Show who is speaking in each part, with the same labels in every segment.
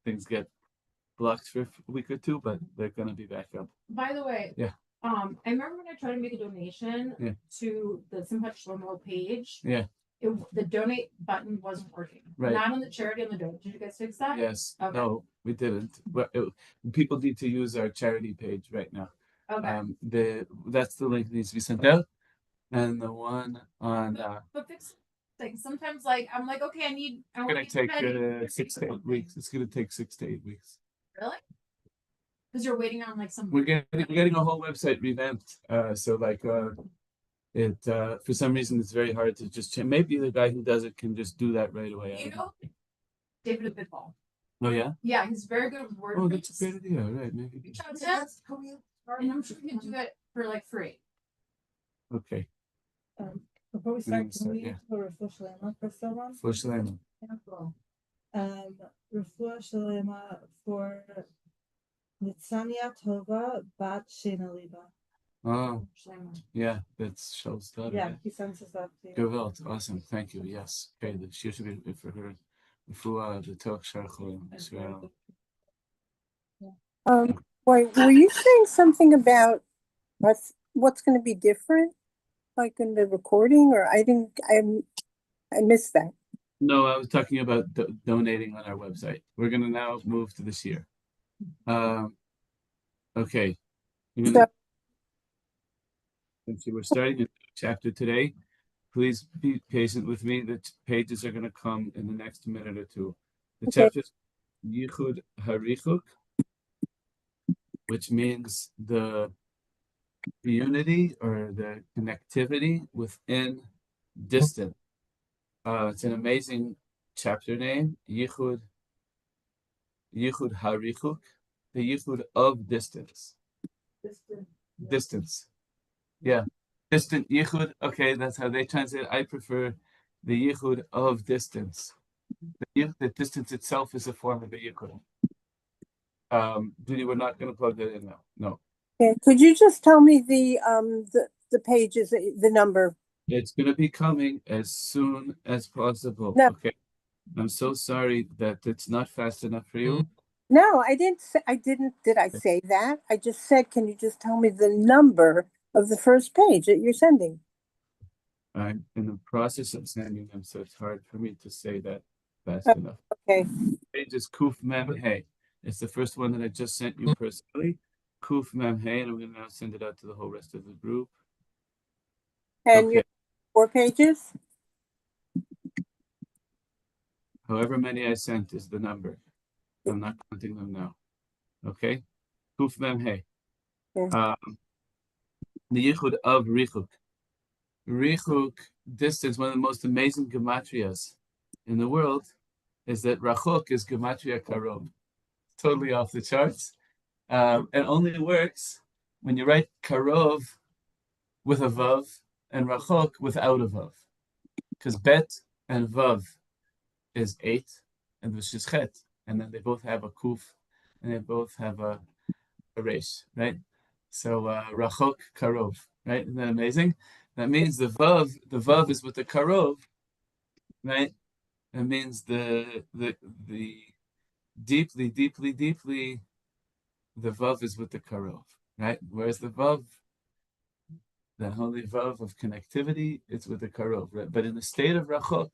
Speaker 1: things get blocked for a week or two, but they're gonna be back up.
Speaker 2: By the way,
Speaker 1: Yeah.
Speaker 2: I remember when I tried to make a donation to the Simchat Shlomo page.
Speaker 1: Yeah.
Speaker 2: The donate button wasn't working.
Speaker 1: Right.
Speaker 2: Not on the charity on the donate. Did you guys fix that?
Speaker 1: Yes.
Speaker 2: Okay.
Speaker 1: No, we didn't. People need to use our charity page right now.
Speaker 2: Okay.
Speaker 1: That's the link that needs to be sent out, and the one on.
Speaker 2: But fix things. Sometimes, like I'm like, okay,
Speaker 1: it's gonna take 6 to 8 weeks. It's gonna take 6 to 8 weeks.
Speaker 2: Really? Because you're waiting on like some.
Speaker 1: We're getting a whole website revamped. So like it for some reason it's very hard to just change. Maybe the guy who does it can just do that right away.
Speaker 2: You know, David Bitball.
Speaker 1: Oh yeah.
Speaker 2: Yeah, he's very good with word.
Speaker 1: Oh, that's a great idea. Right, maybe.
Speaker 2: And I'm sure you can do it for like free.
Speaker 1: Okay.
Speaker 3: Before we start, can we do a refuah shlema for someone?
Speaker 1: Refuah shlema.
Speaker 3: Refuah shlema for Nitzania Tova Bat Shena Liba.
Speaker 1: Oh, yeah, that's Shell's daughter.
Speaker 3: Yeah, he sends us that to you.
Speaker 1: Gewalt, awesome, thank you. Yes, okay, the shir should be for her. Refuah, the Tok Sharchol, Israel.
Speaker 4: Wait, were you saying something about what's going to be different, like in the recording, or I missed that.
Speaker 1: No, I was talking about donating on our website. We're going to now move to this year. Okay. Since we're starting a chapter today, please be patient with me. The pages are going to come in the next minute or two. The chapter is Yichud Harichuk, which means the unity or the connectivity within distance. It's an amazing chapter name, Yichud Harichuk, the Yichud of distance. Distance. Yeah. Distant Yichud. Okay, that's how they translate. I prefer the Yichud of distance. The distance itself is a form of the Yichud. We're not going to plug that in now. No.
Speaker 4: Okay. Could you just tell me the pages, the number?
Speaker 1: It's going to be coming as soon as possible.
Speaker 4: No.
Speaker 1: Okay. I'm so sorry that it's not fast enough for you.
Speaker 4: No, I didn't say. Did I say that? I just said, can you just tell me the number of the first page that you're sending?
Speaker 1: I'm in the process of sending them, so it's hard for me to say that fast enough.
Speaker 4: Okay.
Speaker 1: Page is Kuf Mem Hey. It's the first one that I just sent you personally. Kuf Mem Hey, and I'm going to now send it out to the whole rest of the group.
Speaker 4: And your 4 pages?
Speaker 1: However many I sent is the number. I'm not counting them now. Okay? Kuf Mem Hey. The Yichud of Richuk. Richuk, distance, one of the most amazing gematrias in the world, is that Rachok is gematria Karov. Totally off the charts. It only works when you write Karov with a Vav and Rachok without a Vav. Because Bet and Vav is 8 and Vish is Chet. And then they both have a Kuf and they both have a Resh, right? So Rachok Karov, right? Isn't that amazing? That means the Vav is with the Karov, right? That means the deeply, the Vav is with the Karov, right? Whereas the Vav, the holy Vav of connectivity, it's with the Karov, right? But in the state of Rachok,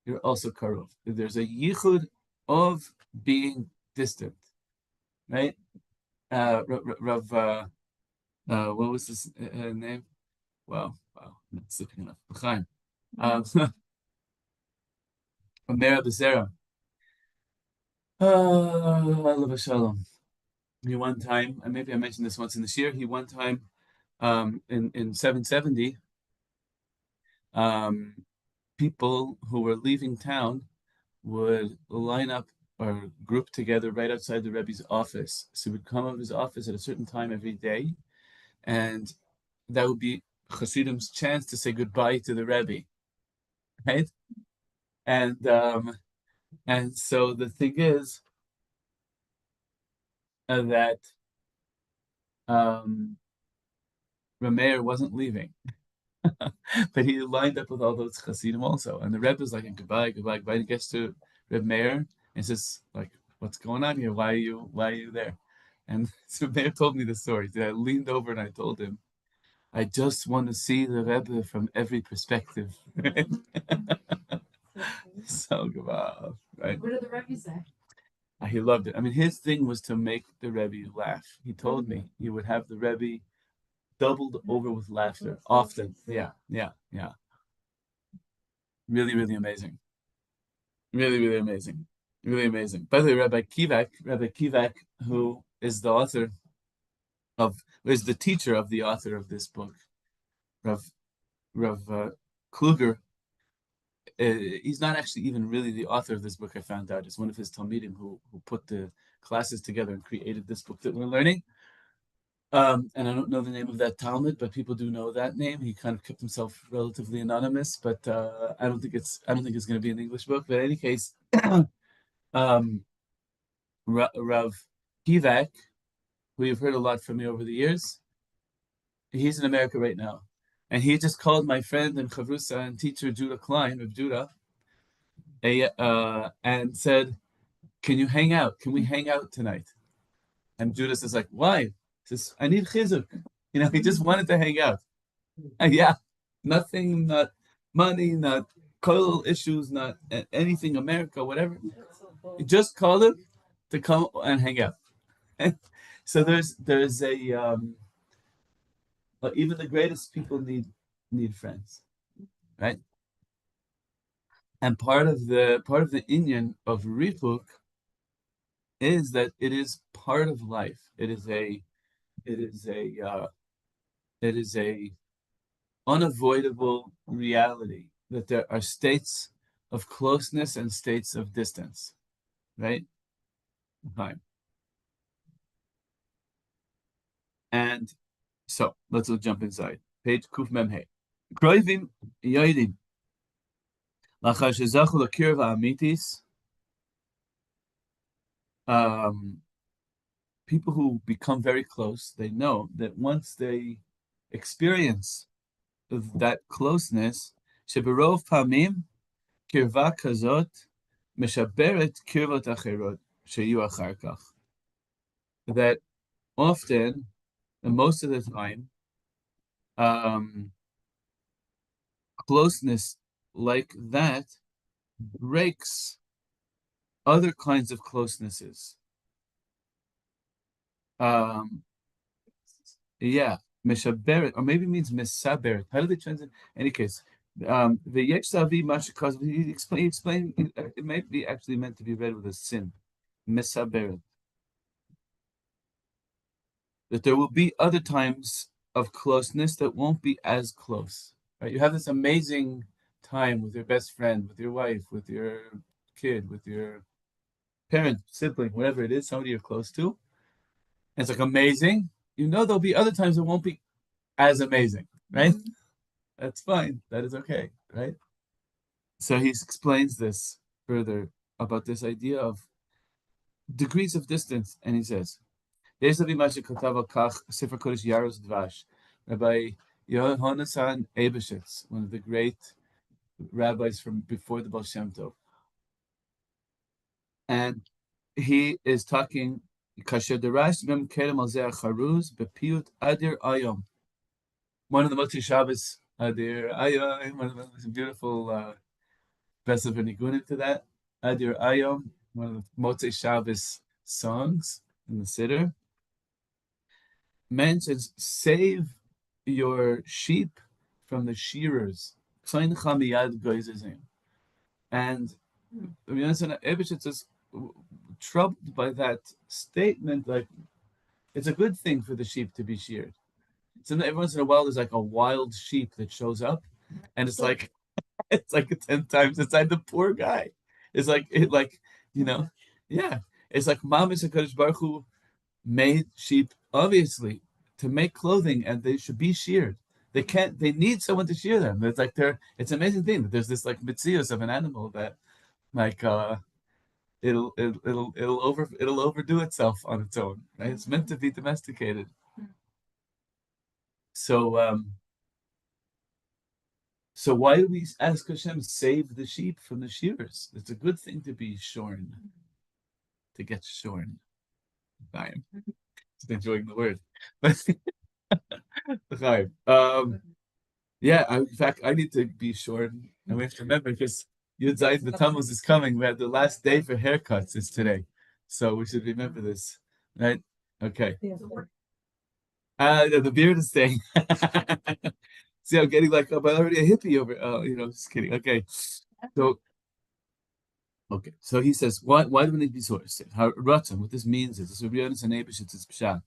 Speaker 1: you're also Karov. There's a Yichud of being distant, right? Rav, what was his name? Wow, I'm looking up. Chaim. Omer Bezerah. Allah Shalom. He one time, and maybe I mentioned this once in this year, he one time in 770, people who were leaving town would line up or group together right outside the Rebbe's office. So he would come out of his office at a certain time every day, and that would be Chasidim's chance to say goodbye to the Rebbe, right? And so the thing is that Rameir wasn't leaving, but he lined up with all those Chassidim also. And the Rebbe is like, goodbye, goodbye, goodbye. And he gets to Reb Meir and says, like, what's going on here? Why are you there? And so Meir told me the story. I leaned over and I told him, I just want to see the Rebbe from every perspective. So wow, right?
Speaker 2: What did the Rebbe say?
Speaker 1: He loved it. I mean, his thing was to make the Rebbe laugh. He told me he would have the Rebbe doubled over with laughter often. Yeah. Really, really amazing. Really, really amazing. Really amazing. By the way, Rabbi Kivak, who is the author is the teacher of the author of this book, Rav Kluger. He's not actually even really the author of this book. I found out it's one of his talmidim who put the classes together and created this book that we're learning. And I don't know the name of that Talmud, but people do know that name. He kind of kept himself relatively anonymous, but I don't think it's going to be an English book. But in any case, Rav Kivak, who you've heard a lot from me over the years, he's in America right now, and he just called my friend and chavrusa and teacher Judah Klein of Judah, and said, "Can you hang out? Can we hang out tonight?" And Judah says, "Like, why?" He says, "I need chizuk." He just wanted to hang out. And yeah, nothing, not money, not kol issues, not anything, America, whatever. He just called him to come and hang out. So there's a but even the greatest people need friends, right? And part of the inyan of rifuk is that it is part of life. It is a unavoidable reality that there are states of closeness and states of distance, right? Fine. And so let's jump inside. Page Kuf Mem Hey. Kroivim yoidim. Lachar shezachu lakirva amitis. People who become very close, they know that once they experience that closeness, sheberov pamim kirva kazot meshaberet kirvot acherot sheyu achar kach. That often, and most of the time, closeness like that breaks other kinds of closenesses. Meshaberet, or maybe it means mesaberet. How do they translate? In any case, the yeksavi mashakaz. He explained. It might be actually meant to be read with a sin, mesaberet. That there will be other times of closeness that won't be as close. Right? You have this amazing time with your best friend, with your wife, with your kid, with your parent, sibling, whatever it is, somebody you're close to. And it's like amazing. There'll be other times it won't be as amazing, right? That's fine. That is okay, right? So he explains this further about this idea of degrees of distance, and he says, Rabbi Yohanan Eibeshitz, one of the great rabbis from before the Baal Shem Tov. And he is talking, one of the Motzi Shabbos Adir Ayom, one of the beautiful Besa V'Nigunim to that, Adir Ayom, one of the Motzi Shabbos songs in the Siddur, mentions, save your sheep from the shearers. And Ebeshitz is troubled by that statement, like it's a good thing for the sheep to be sheared. Sometimes every once in a while there's like a wild sheep that shows up, and it's like 10 times inside the poor guy. It's like It's like Mamish HaKadosh Baruch Hu made sheep obviously to make clothing, and they should be sheared. They need someone to shear them. It's like it's an amazing thing that there's this like mitzios of an animal that like it'll overdo itself on its own, right? It's meant to be domesticated. So why do we ask Hashem, save the sheep from the shearers? It's a good thing to be shorn. to get shorn. I am just enjoying the word. But yeah, in fact, I need to be shorn. And we have to remember because Yud Zayin the Tammuz is coming. We have the last day for haircuts is today. So we should remember this. Right? Okay. The beard is staying. See, I'm getting like, I'm already a hippie over. Oh, just kidding. Okay. So he says, why do we need to be sourced? What this means is that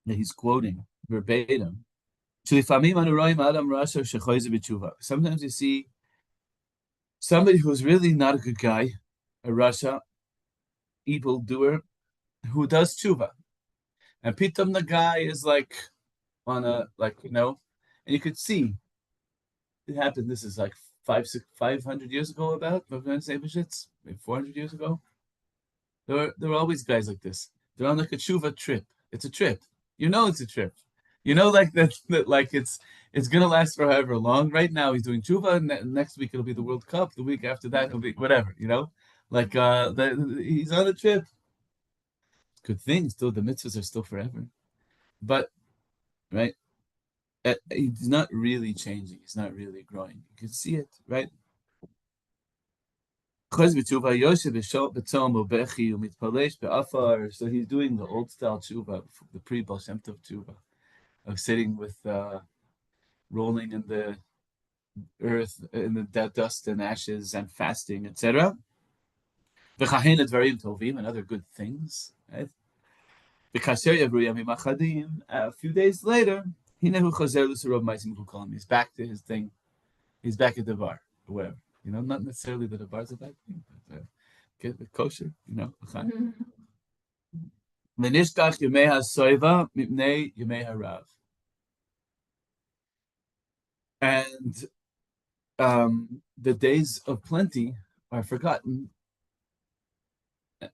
Speaker 1: he's quoting verbatim. Sometimes you see somebody who's really not a good guy, a rasha, evil doer, who does tshuva. And pitam the guy is like and you could see it happened. This is like 500 years ago, about maybe 400 years ago. There were always guys like this. They're on like a tshuva trip. It's a trip. It's a trip. Like that like it's gonna last for however long. Right now he's doing tshuva, and next week it'll be the World Cup. The week after that it'll be whatever. Like he's on a trip. Good thing, still the mitzvahs are still forever, but right. He's not really changing. He's not really growing. You can see it, right? So he's doing the old style tshuva, the pre-Baal Shem Tov tshuva, of sitting with, rolling in the earth, in the dust and ashes, and fasting, etc. And other good things, right? A few days later, he's back to his thing. He's back at the bar, or whatever. Not necessarily that the bar's a bad thing, but get the kosher, And the days of plenty are forgotten,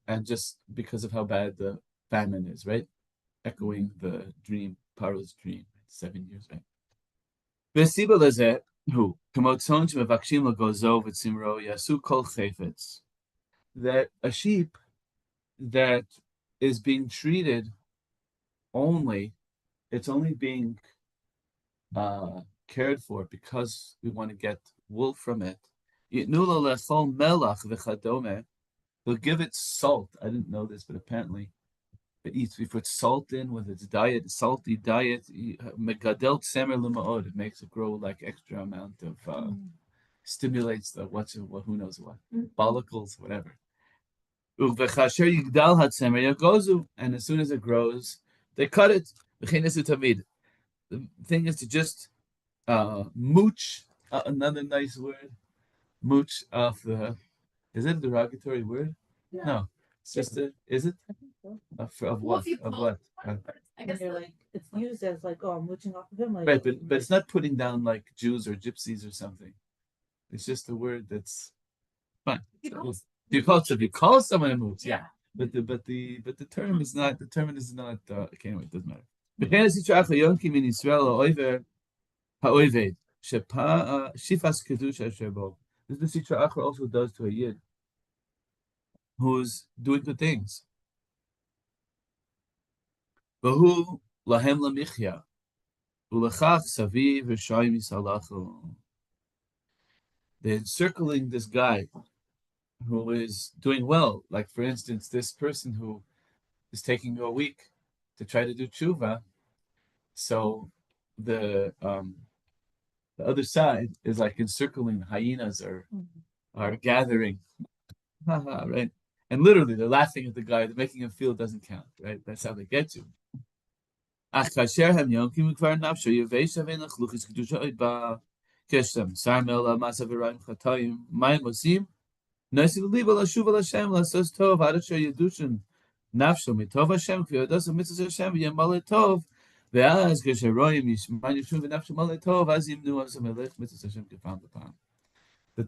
Speaker 1: and just because of how bad the famine is, right? Echoing the dream, Paro's dream, 7 years, right? That a sheep that is being treated it's only being cared for because we want to get wool from it. They'll give it salt. I didn't know this, but apparently we put salt in with its diet, salty diet. It makes it grow like extra amount of stimulates the who knows what, follicles, whatever. And as soon as it grows, they cut it. The thing is to just mooch, another nice word, mooch off the. Is it a derogatory word? Yeah. No, it's just is it?
Speaker 3: I think so.
Speaker 1: Of what? Of what?
Speaker 2: I guess
Speaker 3: it's used as like, oh, I'm mooching off of him. Like,
Speaker 1: right, but it's not putting down like Jews or gypsies or something. It's just a word that's fine. You call someone a mooch, yeah. But the term is not. The term is not. Okay, anyway, it doesn't matter. This is the Sitra Achra also does to a Yid who's doing good things. They're encircling this guy who is doing well. Like, for instance, this person who is taking a week to try to do tshuva. So the other side is like encircling. Hyenas are gathering, right? And literally, they're laughing at the guy. They're making him feel it doesn't count, right? That's how they get you. That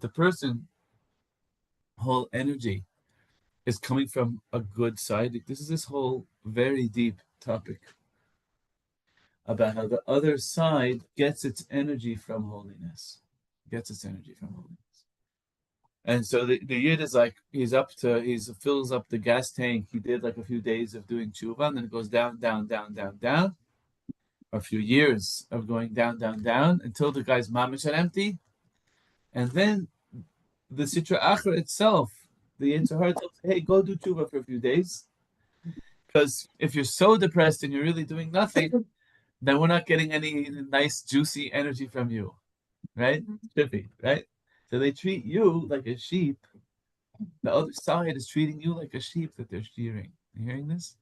Speaker 1: the person whole energy is coming from a good side. This is this whole very deep topic about how the other side gets its energy from holiness. And so the Yid is like, he fills up the gas tank. He did like a few days of doing tshuva, and then it goes down, down, down, down, down. A few years of going down, down, down, until the guy's mamish are empty. And then the Sitra Achra itself, the Yetzer Hara tells, hey, go do tshuva for a few days. Because if you're so depressed and you're really doing nothing, then we're not getting any nice, juicy energy from you. Right? Trippy, right? So they treat you like a sheep. The other side is treating you like a sheep that they're shearing. You hearing this?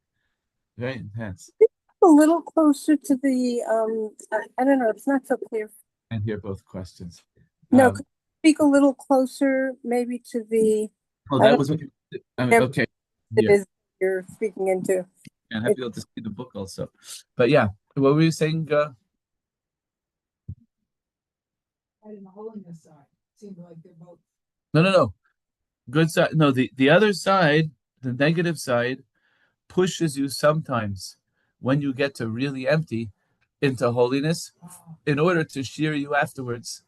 Speaker 1: Very intense.
Speaker 4: A little closer to the, I don't know, it's not so clear.
Speaker 1: And hear both questions.
Speaker 4: No, could you speak a little closer, maybe to the.
Speaker 1: Oh, that was what you, okay.
Speaker 4: It is you're speaking into.
Speaker 1: And happy to see the book also. But yeah, what were you saying?
Speaker 3: In the holiness side, seemed like they're both.
Speaker 1: No. Good side. No, the other side, the negative side, pushes you sometimes when you get to really empty into holiness in order to shear you afterwards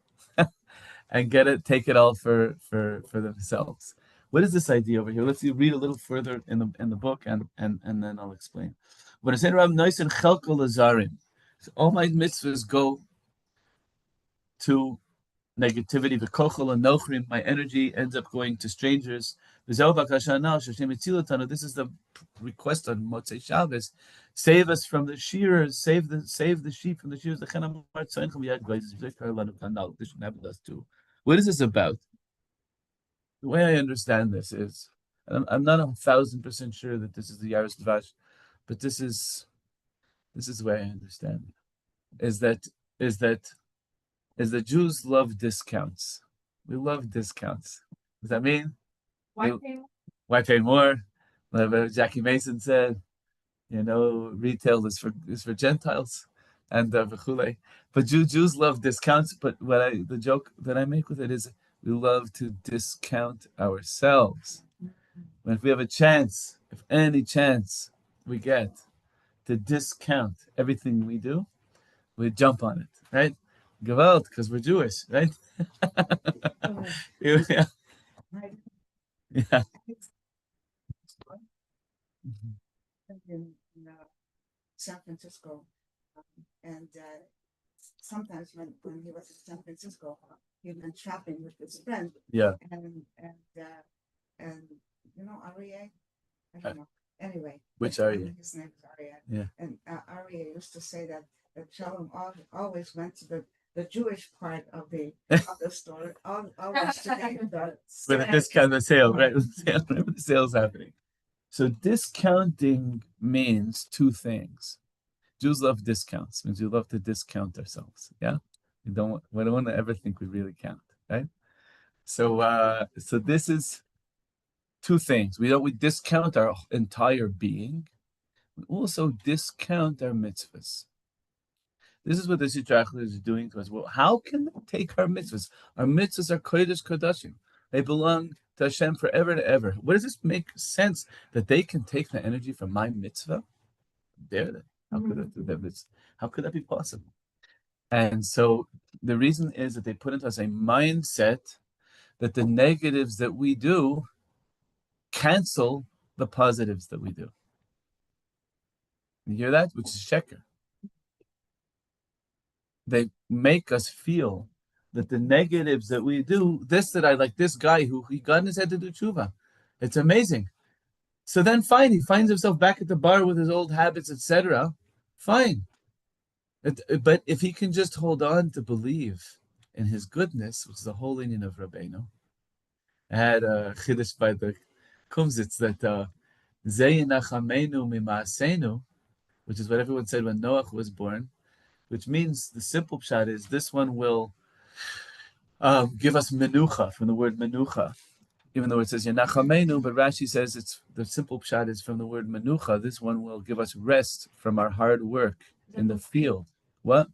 Speaker 1: and take it all for themselves. What is this idea over here? Let's read a little further in the book and then I'll explain. When I say Rav Noisen Chelko Lazarim, all my mitzvahs go to negativity, the kochel and nochrim, my energy ends up going to strangers. This is the request on Motzei Shabbos. Save us from the shearers, save the sheep from the shearers. This should happen to us too. What is this about? The way I understand this is, and I'm not 1,000% sure that this is the Yaros Dvash, but this is the way I understand it. Is that Jews love discounts. We love discounts. Does that mean? Why pay more? Like Jackie Mason said, retail is for Gentiles, and v'chulei. But Jews love discounts. But the joke that I make with it is we love to discount ourselves. When if we have a chance, if any chance we get to discount everything we do, we jump on it, right? Gewalt, because we're Jewish, right? Yeah. Yeah.
Speaker 5: In San Francisco, and sometimes when he was in San Francisco, he went shopping with his friend.
Speaker 1: Yeah.
Speaker 5: And Aryeh, I don't know. Anyway,
Speaker 1: which Aryeh?
Speaker 5: His name is Aryeh.
Speaker 1: Yeah.
Speaker 5: And Aryeh used to say that Shalom always went to the Jewish part of the store, always to get the
Speaker 1: with a discount, the sale, right? Whenever the sale's happening. So discounting means two things. Jews love discounts. Means we love to discount ourselves. Yeah, we don't want to ever think we really count, right? So this is two things. We discount our entire being. We also discount our mitzvahs. This is what the Sitra Achra is doing to us. Well, how can they take our mitzvahs? Our mitzvahs are kodesh kodashim. They belong to Hashem forever and ever. What does this make sense that they can take the energy from my mitzvah? How could that be possible? And so the reason is that they put into us a mindset that the negatives that we do cancel the positives that we do. You hear that? Which is sheker. They make us feel that the negatives that we do, that I like this guy who he got in his head to do tshuva. It's amazing. So then fine, he finds himself back at the bar with his old habits, etc. Fine. But if he can just hold on to believe in his goodness, which is the whole union of Rabbeinu. I had a chiddush by the Kumzitz that Zei nachamenu mimaasenu, which is what everyone said when Noach was born, which means the simple pshat is this one will give us menucha, from the word menucha. Even though it says Yenachamenu, but Rashi says it's the simple pshat is from the word menucha. This one will give us rest from our hard work in the field. What?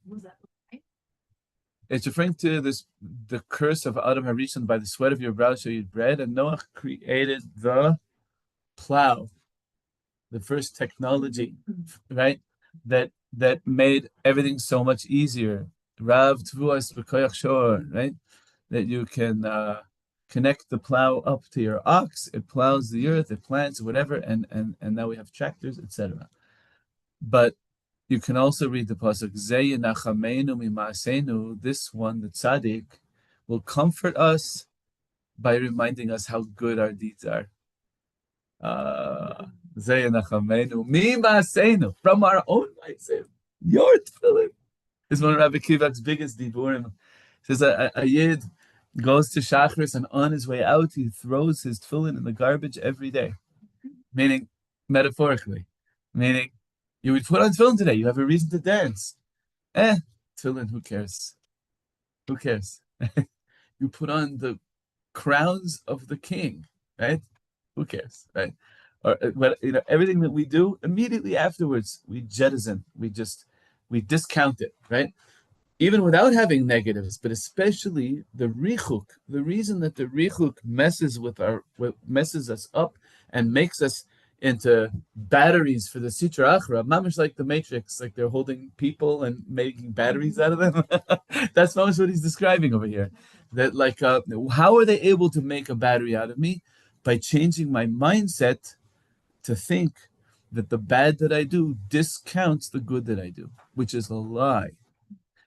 Speaker 1: It's referring to the curse of Adam Harishon, by the sweat of your brow shall you eat bread, and Noach created the plow, the first technology, right? That made everything so much easier. Rav Tvuas B'Koyach Shor, right? That you can connect the plow up to your ox, it plows the earth, it plants, whatever, and now we have tractors, etc. But you can also read the pasuk, Zeh Yenachamennu Mimaasenu, this one, the tzaddik, will comfort us by reminding us how good our deeds are. Zeh Yenachamennu Mimaasenu, from our own ma'asim. Your tefillin is one of Rabbi Kivak's biggest diburim. He says a yid goes to Shachris, and on his way out, he throws his tefillin in the garbage every day. Meaning, metaphorically, meaning, you would put on tefillin today, you have a reason to dance. Tefillin, who cares? Who cares? You put on the crowns of the king, right? Who cares, right? Or everything that we do, immediately afterwards, we jettison, we discount it, right? Even without having negatives, but especially the richuk, the reason that the richuk messes us up and makes us into batteries for the Sitra Achra, mamish like the Matrix, like they're holding people and making batteries out of them. That's mamish what he's describing over here. That how are they able to make a battery out of me? By changing my mindset to think that the bad that I do discounts the good that I do, which is a lie.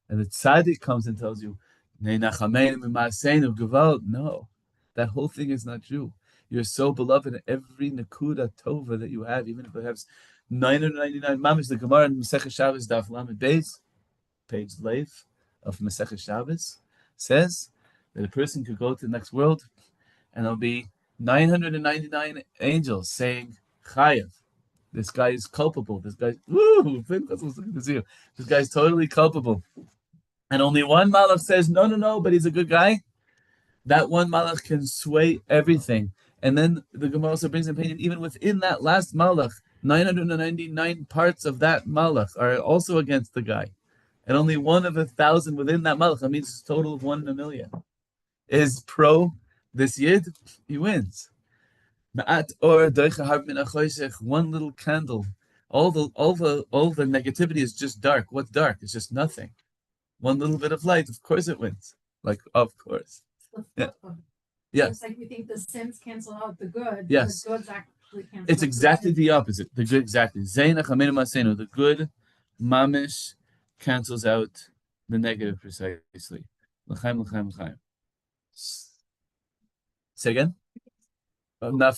Speaker 1: And the tzaddik comes and tells you, no, that whole thing is not true. You're so beloved in every nakuda tova that you have, even if it has 999 mamish. The Gemara in Masechet Shabbos Daf Lamed Beis, page Leif of Masechet Shabbos, says that a person could go to the next world and there'll be 999 angels saying, Chayav, this guy is culpable. This guy's this guy's totally culpable. And only one malach says, no, but he's a good guy. That one malach can sway everything. And then the Gemara also brings an opinion, even within that last malach, 999 parts of that malach are also against the guy. And only one of 1,000 within that malach, that means it's a total of 1 in a million, is pro this yid, he wins. One little candle. All the negativity is just dark. What's dark? It's just nothing. One little bit of light, of course it wins. Of course. Yeah.
Speaker 2: It's like we think the sins cancel out the good.
Speaker 1: Yes.
Speaker 2: The good's actually cancel
Speaker 1: It's
Speaker 2: out
Speaker 1: exactly the opposite. The good, exactly. The good mamish cancels out the negative precisely. L'chaim. Say again? Wow.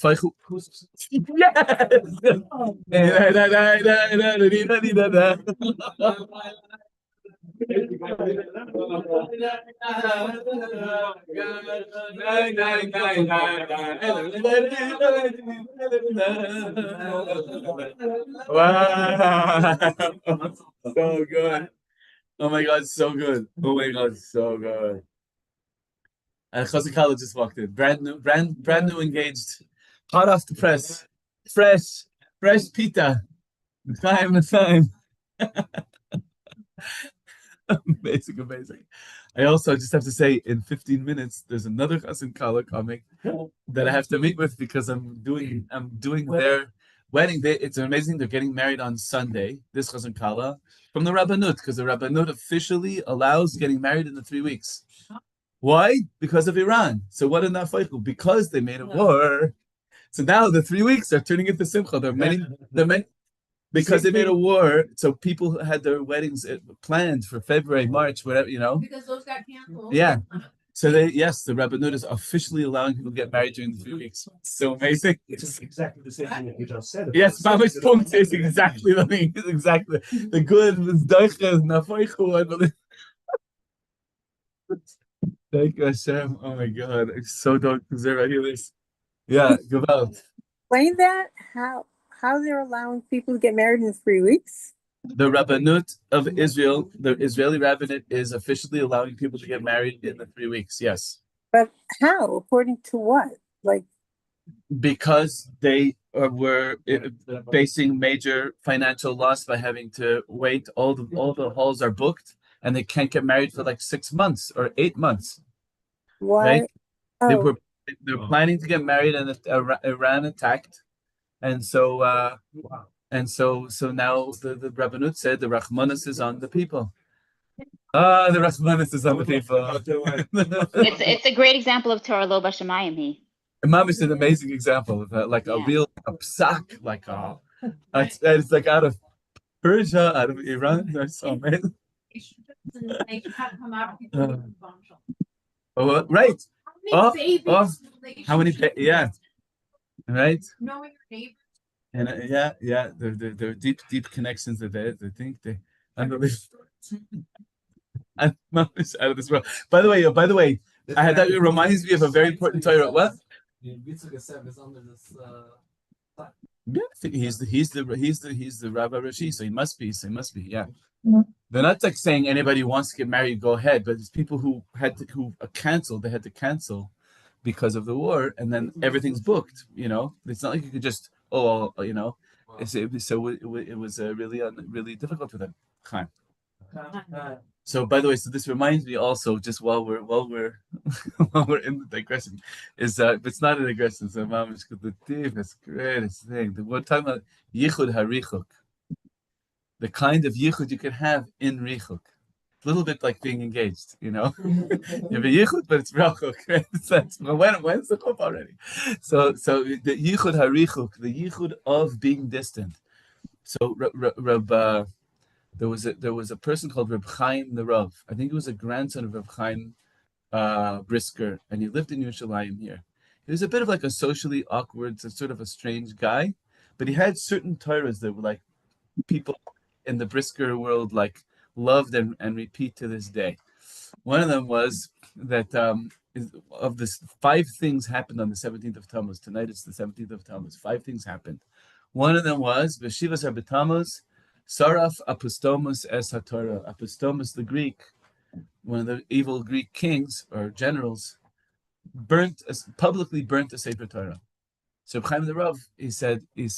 Speaker 1: So good. Oh my God, so good. Oh my God, so good. And Chazikala just walked in. Brand new engaged. Hot off the press. Fresh pita. Time. Amazing. I also just have to say, in 15 minutes, there's another Chassan Kala coming that I have to meet with because I'm doing their wedding. It's amazing. They're getting married on Sunday, this Chassan Kala, from the Rabbanut, because the Rabbanut officially allows getting married in the 3 weeks. Why? Because of Iran. So what in that fight? Because they made a war. So now the 3 weeks are turning into Simcha. There are many because they made a war, so people had their weddings planned for February, March, whatever,
Speaker 2: because those got canceled.
Speaker 1: Yeah. So the Rabbanut is officially allowing people to get married during the 3 weeks. It's so amazing.
Speaker 6: It's exactly the same thing that you just said.
Speaker 1: Yes, Mama's point is exactly the thing. Exactly. The good is Thank you, Hashem. Oh my God. I'm so don't deserve any of this. Yeah, Gewalt.
Speaker 4: Explain that, how they're allowing people to get married in 3 weeks?
Speaker 1: The Rabbanut of Israel, the Israeli rabbinate, is officially allowing people to get married in the 3 weeks. Yes.
Speaker 4: But how? According to what?
Speaker 1: Because they were facing major financial loss by having to wait. All the halls are booked, and they can't get married for 6 months or 8 months.
Speaker 4: Why?
Speaker 1: Right? They're planning to get married, and Iran attacked, and so now the Rabbanut said the Rachmanis is on the people. The Rasmanis is on the people.
Speaker 7: It's a great example of Torah lo b'shamayim.
Speaker 1: Imam is an amazing example of that, like a real psak, like it's like out of Persia, out of Iran. That's so amazing. Oh, right. How many? Yeah, right.
Speaker 2: Knowing your neighbor.
Speaker 1: And there are deep connections that they think they unbelievable. And Mom is out of this world. By the way, I had that. It reminds me of a very important Torah. What? Yeah, he's the Rabbi Rashi, so he must be. Yeah. They're not like saying anybody who wants to get married, go ahead, but it's people who canceled. They had to cancel because of the war, and then everything's booked. It's not like you could just so it was really difficult for them. So, by the way, this reminds me also, just while we're while we're in the digression, is it's not a digression. So, Mom, it's the deepest, greatest thing. We're talking about yichud harichuk, the kind of yichud you can have in richuk. A little bit like being engaged, You have a yichud, but it's rachuk. Right? When's the chuppah already? So the yichud harichuk, the yichud of being distant. So, there was a person called Reb Chaim the Rav. I think he was a grandson of Reb Chaim Brisker, and he lived in Yerushalayim here. He was a bit of like a socially awkward, sort of a strange guy, but he had certain Torahs that were like people in the Brisker world like loved and repeat to this day. One of them was that of this 5 things happened on the 17th of Tammuz. Tonight it's the 17th of Tammuz. 5 things happened. One of them was V'shivas Tammuz. Saraf apostomus es haTorah. Apostomus, the Greek, one of the evil Greek kings or generals, publicly burnt a Sefer Torah. So Chaim the Rav, he said, you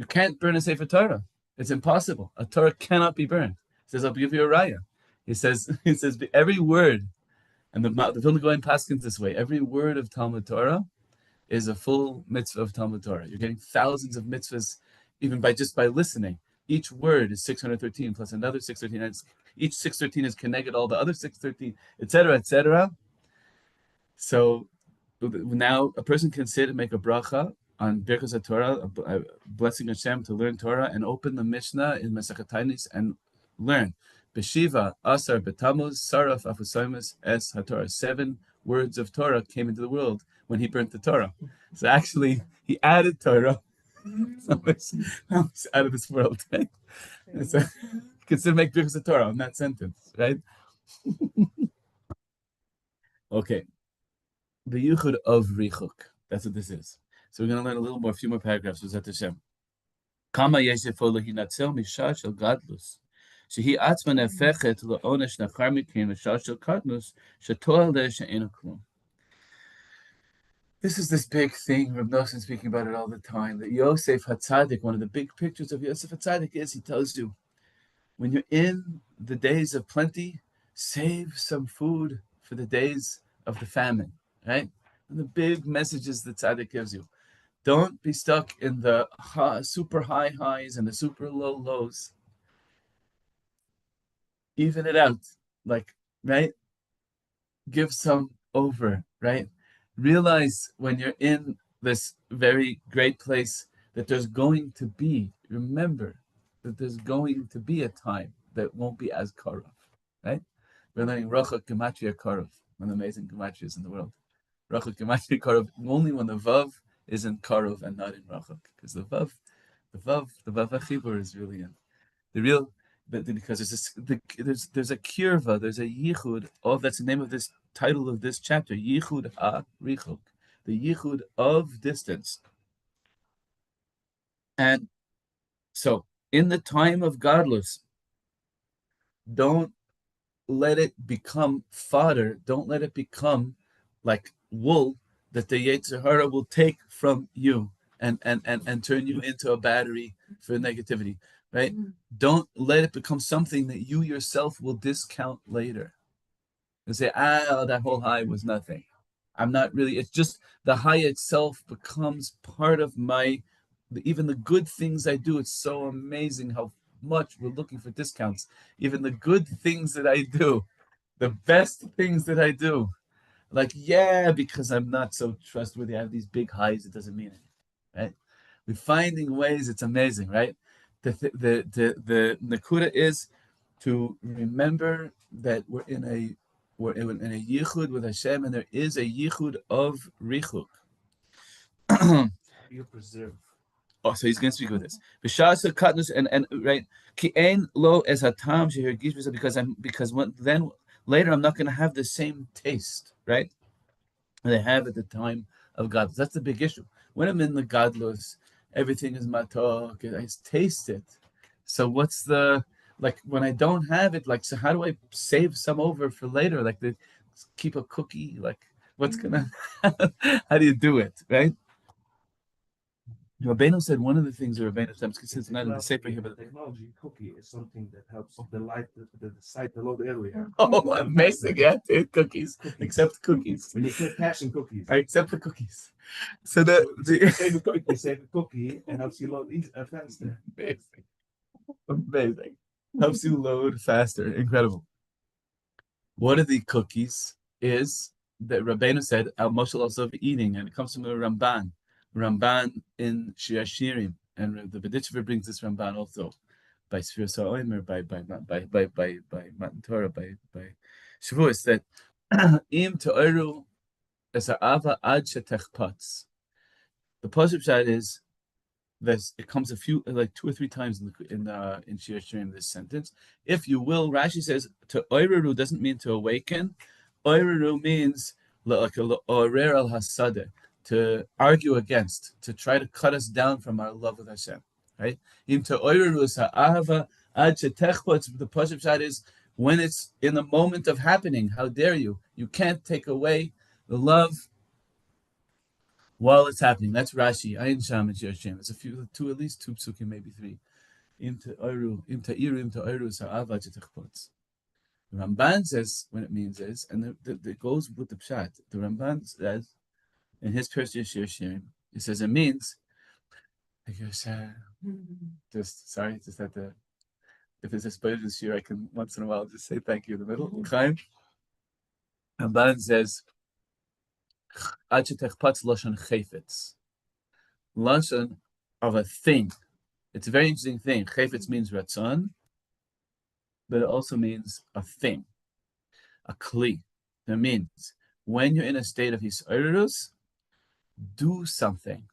Speaker 1: can't burn a Sefer Torah. It's impossible. A Torah cannot be burned. He says, I'll give you a raya. He says every word, and the Vilna Gaon paskins this way, every word of Talmud Torah is a full mitzvah of Talmud Torah. You're getting thousands of mitzvahs even by listening. Each word is 613 plus another 613. Each 613 is connected all the other 613, etc., etc. So now a person can sit and make a bracha on Birkas Torah, blessing Hashem to learn Torah, and open the Mishnah in Masechet Taanis and learn. Beshiva Asar Betamuz Saraf Afusoimus Es HaTorah. 7 words of Torah came into the world when he burnt the Torah. So actually, he added Torah. So it's out of this world, right? So you can still make Birkas Torah on that sentence, right? Okay. The Yuchud of Richuk. That's what this is. So we're going to learn a few more paragraphs. With Hashem. Kama yeshefo lehinatzel misha shel gadlus. Shehi atzma nefechet leonesh nachar mikim misha shel kadlus shetoel le she'enu klum. This is this big thing, Reb Nosson speaking about it all the time, that Yosef HaTzadik, one of the big pictures of Yosef HaTzadik is, he tells you, when you're in the days of plenty, save some food for the days of the famine, right? And the big messages that Tzaddik gives you. Don't be stuck in the super high highs and the super low lows. Even it out, right? Give some over, right? Realize when you're in this very great place that there's going to be, remember that there's going to be a time that won't be as karov, right? We're learning Rachak Gematria Karov, one of the amazing Gematrias in the world. Rachak Gematria Karov, only when the Vav is in Karov and not in Rachak, because the Vav HaChibur is really in. The real, because there's a kirva, there's a yichud, that's the name of this title of this chapter, Yichud HaRichuk, the Yichud of distance. And so, in the time of godless, don't let it become fodder, don't let it become like wool that the Yetzer Hara will take from you and turn you into a battery for negativity, right? Don't let it become something that you yourself will discount later. And say, that whole high was nothing. I'm not really, it's just the high itself becomes part of even the good things I do. It's so amazing how much we're looking for discounts. Even the good things that I do, the best things that I do, like, yeah, because I'm not so trustworthy, I have these big highs, it doesn't mean anything, right? We're finding ways, it's amazing, right? The Nakuda is to remember that we're in a yichud with Hashem, and there is a yichud of richuk.
Speaker 6: You preserve.
Speaker 1: Oh, so he's going to speak with this. B'shas katnus and right. Ki ein lo es hatam shehergish b'zeh, because then later I'm not going to have the same taste, right? They have at the time of godless. That's the big issue. When I'm in the godless, everything is matok. I taste it. So what's the, like, when I don't have it? Like, so how do I save some over for later? Like, keep a cookie. Like, what's gonna? How do you do it, right? Rabbeinu said one of the things that Rabbeinu said, because it's not in the sefer here, but
Speaker 6: technology cookie is something that helps the light, the site, the load area.
Speaker 1: oh, amazing! Yeah, cookies. Accept cookies.
Speaker 6: When you put cash in cookies,
Speaker 1: I accept the cookies. So
Speaker 6: you save a cookie and helps you load faster.
Speaker 1: Amazing. Helps you load faster. Incredible. One of the cookies is that Rabbeinu said, Al Moshel also of eating, and it comes from the Ramban. Ramban in Shir Shirim, and the B'ditchever brings this Ramban also by Sfir Sa'omer, by Matan Torah, by Shavuos, that Im Ta'oru es ha'ava ad shetechpatz. The positive side is it comes like 2 or 3 times in Shir Shirim, this sentence. If you will, Rashi says to oireru doesn't mean to awaken. Oireru means like a orer al hasadeh, to argue against, to try to cut us down from our love with Hashem, right? The positive side is when it's in the moment of happening. How dare you? You can't take away the love while it's happening. That's Rashi. Ayin Sham and Hashem. It's at least 2 psukim, maybe 3. The Ramban says when it means is, and it goes with the pshat. The Ramban says, in his Persia Shir Shirim, he says it means, just had to, if it's a special shir, I can once in a while just say thank you in the middle. Chaim. Ramban says, Ad shetechpatz lashon chayfetz. Lashon of a thing. It's a very interesting thing. Chayfetz means ratzon, but it also means a thing, a kli. That means when you're in a state of hisoirus, do something.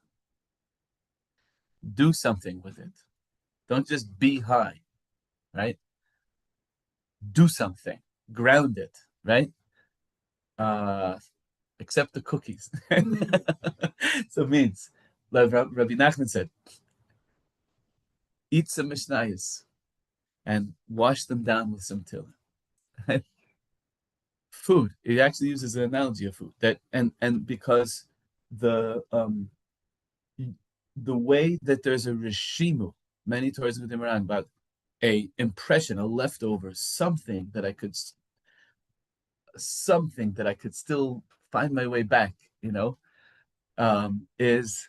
Speaker 1: Do something with it. Don't just be high, right? Do something. Ground it, right? Accept the cookies. So it means, like Rabbi Nachman said, eat some mishnayos and wash them down with some tefillin. Food. It actually uses an analogy of food. That and because the way that there's a rishimu, many Torahs with him around about a impression, a leftover, something that I could still find my way back, is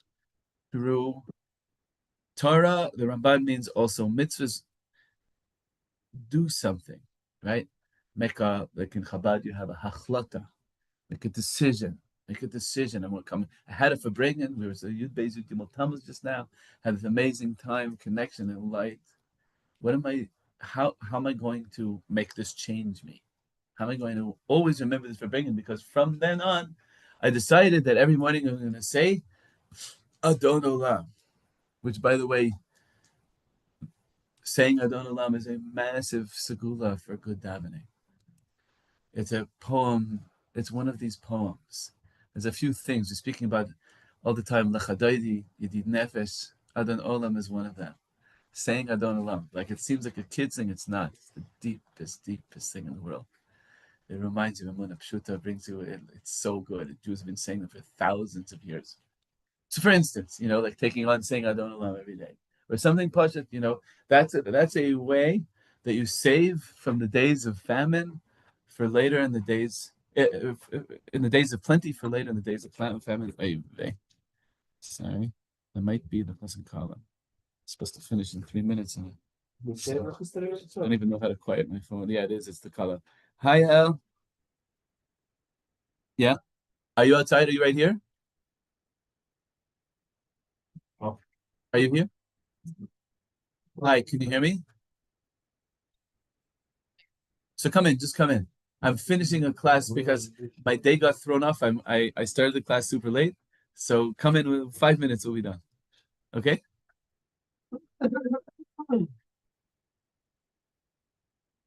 Speaker 1: through Torah. The Ramban means also mitzvahs. Do something, right? Like in Chabad, you have a hachlata, make a decision. And we're coming. I had it for bringing. We were so Yud Beis Yud Gimel Tammuz just now. Had this amazing time, connection, and light. How am I going to make this change me? How am I going to always remember this for bringing? Because from then on, I decided that every morning I'm going to say Adon Olam, which, by the way, saying Adon Olam is a massive segula for good davening. It's a poem. It's one of these poems. There's a few things we're speaking about all the time. Lachadaydi, Yedid Nefesh, Adon Olam is one of them. Saying Adon Olam, like it seems like a kid's thing, it's not. It's the deepest thing in the world. It reminds you of Emunah Pshuta, brings you in. It's so good. The Jews have been saying them for thousands of years. So, for instance, like taking on saying Adon Olam every day, or something Pashat. That's a way that you save from the days of famine for later in the days of plenty, for later in the days of famine. Sorry, that might be the present column. It's supposed to finish in 3 minutes. don't even know how to quiet my phone. Yeah, it is. It's the color. Hi, El. Yeah. Are you outside? Are you right here?
Speaker 6: Oh.
Speaker 1: Are you here? Hi, can you hear me? So come in, just come in. I'm finishing a class because my day got thrown off. I started the class super late. So come in, 5 minutes, we'll be done. Okay?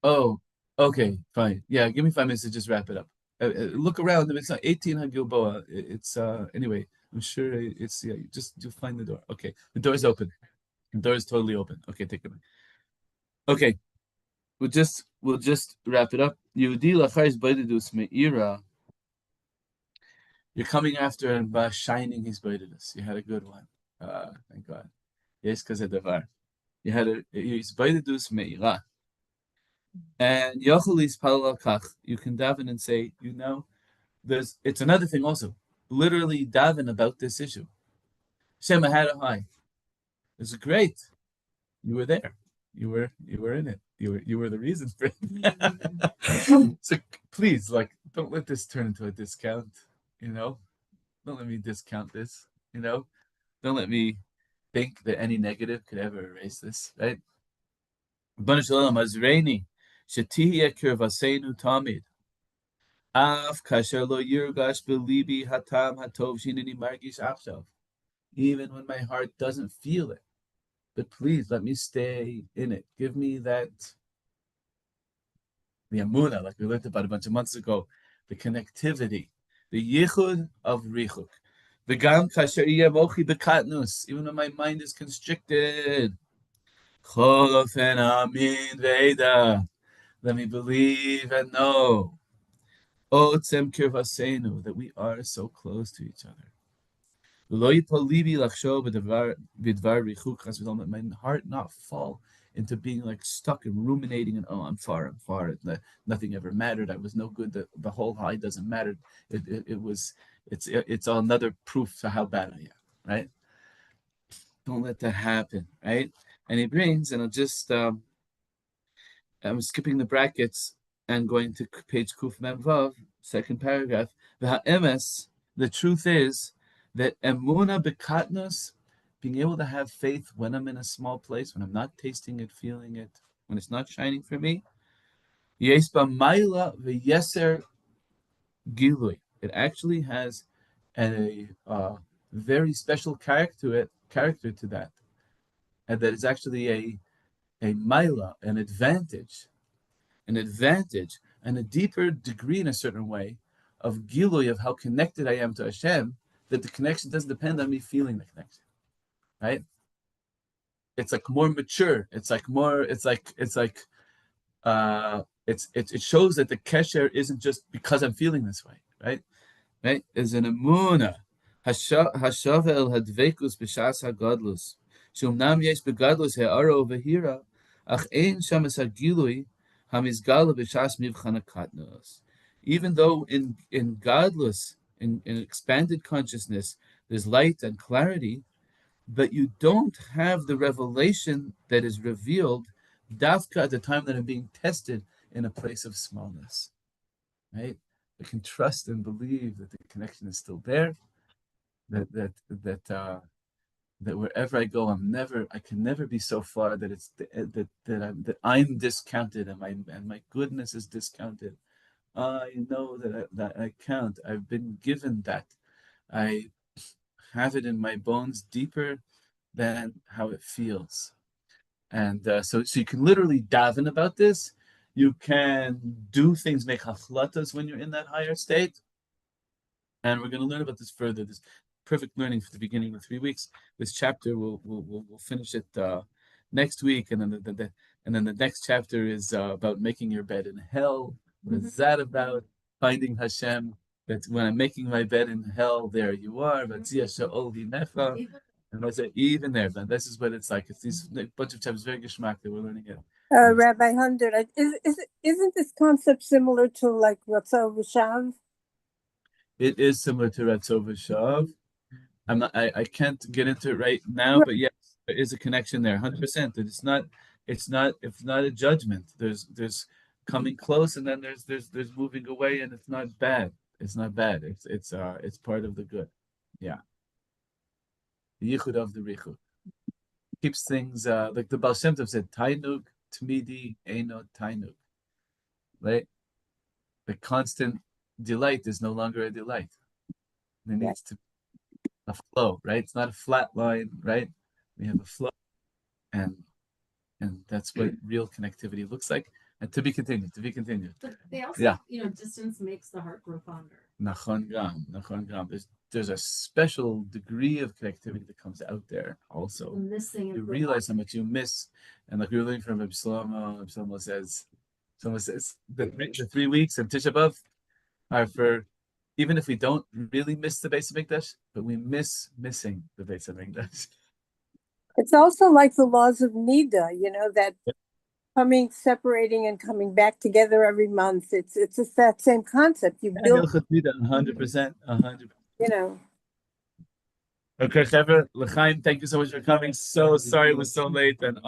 Speaker 1: Oh, okay, fine. Yeah, give me 5 minutes to just wrap it up. Look around. If it's not 18 Gilboa, it's anyway, I'm sure it's yeah, you find the door. Okay, the door is open. The door is totally open. Okay, take it. Okay, we'll just wrap it up. Yehudi lachar Hitbodedut me'ira. You're coming after and by shining his Hitbodedut. You had a good one. Thank God. Yes, because of davar. You had a Hitbodedut me'ira. And Yochalis Palakach, you can daven and say, it's another thing also. Literally daven about this issue. Shem had a high. It's great. You were there. You were in it. You were the reason for it. So please, don't let this turn into a discount. Don't let me discount this. Don't let me think that any negative could ever erase this. Right? B'nai Shalom Azreini. Shetihya kirvaseinu tamid. Af kasher lo yirgash belibi hatam hatov shinini margish achshav. Even when my heart doesn't feel it, but please let me stay in it. Give me the amuna, like we learned about a bunch of months ago, the connectivity, the yichud of richuk. The gam kasher mochi bekatnus. Even when my mind is constricted. Cholofen amin veida. Let me believe and know. Otzem kirvasenu, that we are so close to each other. Let my heart not fall into being stuck and ruminating and I'm far. Nothing ever mattered. I was no good. The whole high doesn't matter. It's another proof to how bad I am. Right? Don't let that happen. Right? And he brings, and I'll just I'm skipping the brackets and going to page Kuf Mem Vav, second paragraph. The truth is that emuna bekatnos, being able to have faith when I'm in a small place, when I'm not tasting it, feeling it, when it's not shining for me. Yesba maila v'yeser gilui. It actually has a very special character to that, and that is actually a maila, an advantage, and a deeper degree in a certain way of gilui, of how connected I am to Hashem, that the connection doesn't depend on me feeling the connection, right? It's more mature. It shows that the kesher isn't just because I'm feeling this way, right? Right? Is an emuna. Hashavel hadvekus b'shas hagadlus. Shumnam yesh begadlus he'ara v'hira, ach ein shamas hagilui hamizgala b'shas mivchan hakatnos. Even though in godless, in expanded consciousness, there's light and clarity, but you don't have the revelation that is revealed dafka at the time that I'm being tested in a place of smallness, right? I can trust and believe that the connection is still there, that wherever I go, I can never be so far that I'm discounted and my goodness is discounted. I know that I count. I've been given that. I have it in my bones deeper than how it feels. And so you can literally daven about this. You can do things, make hachlatas when you're in that higher state. And we're going to learn about this further. This perfect learning for the beginning of 3 weeks. This chapter we'll finish it next week, and then the next chapter is about making your bed in hell. What is that about? Finding Hashem. That when I'm making my bed in hell, there you are. And I say, even there, then this is what it's like. It's these bunch of chapters, very geschmack that we're learning it.
Speaker 4: Rabbi Hunter, isn't this concept similar to like Ratzah V'Shav?
Speaker 1: It is similar to Ratzah V'Shav. I can't get into it right now, but yes, there is a connection there, 100%. That it's not a judgment. There's coming close, and then there's moving away, and it's not bad. It's not bad. It's part of the good. Yeah. The yichud of the richuk keeps things like the Baal Shem Tov said, Tainug Tmidi Eino Tainug. Right? The constant delight is no longer a delight. There needs to be a flow, right? It's not a flat line, right? We have a flow, and that's what real connectivity looks like. And to be continued.
Speaker 2: But they also, distance makes the heart grow fonder.
Speaker 1: Nachon gam. There's a special degree of connectivity that comes out there also. You realize how much you miss, and like we were learning from Shlomo says the 3 weeks of Tisha B'Av are for, even if we don't really miss the Beis Hamikdash, but we miss missing the Beis Hamikdash.
Speaker 4: It's also like the laws of Nida, that separating and coming back together every month. It's just that same concept. You build
Speaker 1: 100%.
Speaker 4: Okay,
Speaker 1: Trevor, L'chaim, thank you so much for coming. So sorry it was so late, and